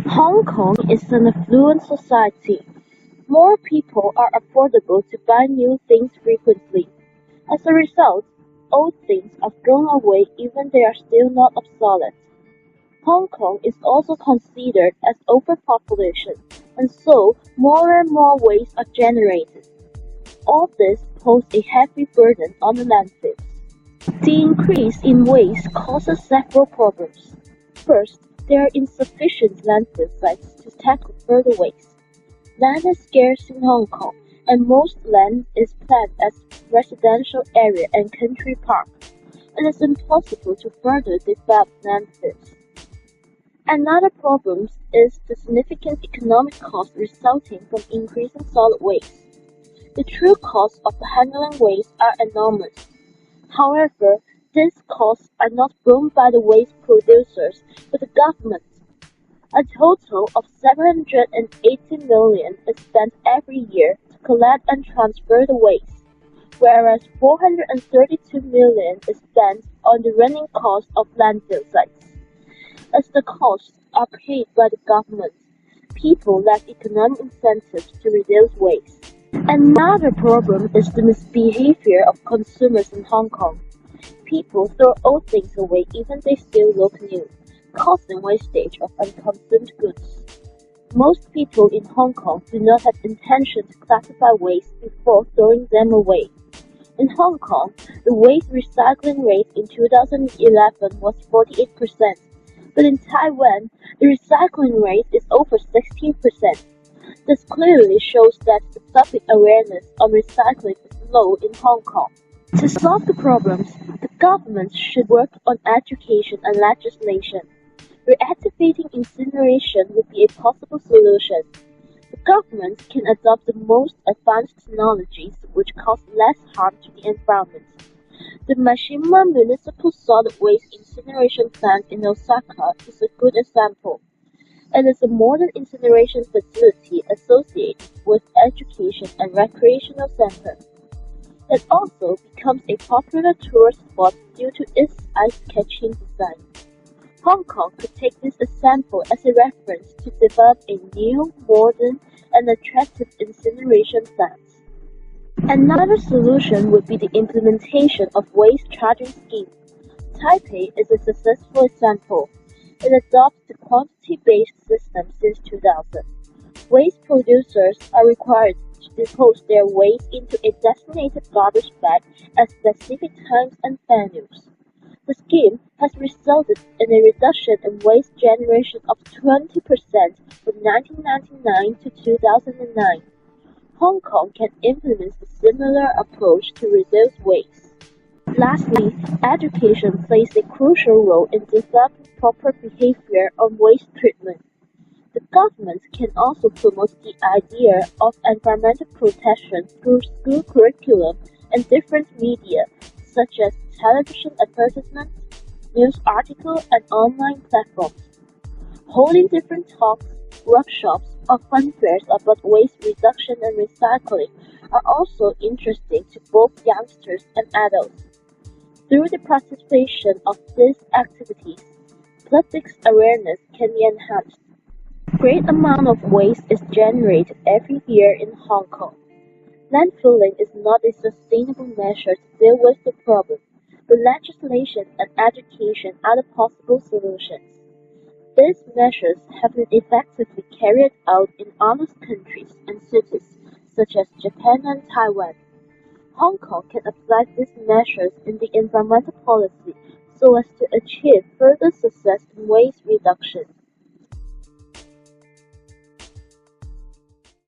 Hong Kong is an affluent society. More people are affordable to buy new things frequently. As a result, old things are thrown away even they are still not obsolete. Hong Kong is also considered as overpopulation, and so more and more waste are generated. All this poses a heavy burden on the landfills. The increase in waste causes several problems. First, there are insufficient landfill sites to tackle further waste. Land is scarce in Hong Kong, and most land is planned as residential area and country park. It is impossible to further develop landfills. Another problem is the significant economic cost resulting from increasing solid waste. The true costs of handling waste are enormous. However, these costs are not borne by the waste producers, but the government. A total of 780 million is spent every year to collect and transfer the waste, whereas 432 million is spent on the running costs of landfill sites. As the costs are paid by the government, people lack economic incentives to reduce waste. Another problem is the misbehavior of consumers in Hong Kong. People throw old things away even they still look new, causing wastage of unconsumed goods. Most people in Hong Kong do not have intention to classify waste before throwing them away. In Hong Kong, the waste recycling rate in 2011 was 48%, but in Taiwan, the recycling rate is over 16%. This clearly shows that the public awareness on recycling is low in Hong Kong. To solve the problems, the government should work on education and legislation. Reactivating incineration would be a possible solution. The government can adopt the most advanced technologies which cause less harm to the environment. The Mashima Municipal Solid Waste Incineration Plant in Osaka is a good example. It is a modern incineration facility associated with education and recreational center. It also becomes a popular tourist spot due to its eye-catching design. Hong Kong could take this example as a reference to develop a new, modern, and attractive incineration plant. Another solution would be the implementation of waste charging scheme. Taipei is a successful example. It adopts the quantity-based system since 2000. Waste producers are required to deposit their waste into a designated garbage bag at specific times and venues. The scheme has resulted in a reduction in waste generation of 20% from 1999 to 2009. Hong Kong can implement a similar approach to reduce waste. Lastly, education plays a crucial role in developing proper behavior on waste treatment. The government can also promote the idea of environmental protection through school curriculum and different media, such as television advertisements, news articles, and online platforms. Holding different talks, workshops, or fun fairs about waste reduction and recycling are also interesting to both youngsters and adults. Through the participation of these activities, public awareness can be enhanced. A great amount of waste is generated every year in Hong Kong. Landfilling is not a sustainable measure to deal with the problem, but legislation and education are the possible solutions. These measures have been effectively carried out in honest countries and cities such as Japan and Taiwan. Hong Kong can apply these measures in the environmental policy so as to achieve further success in waste reduction.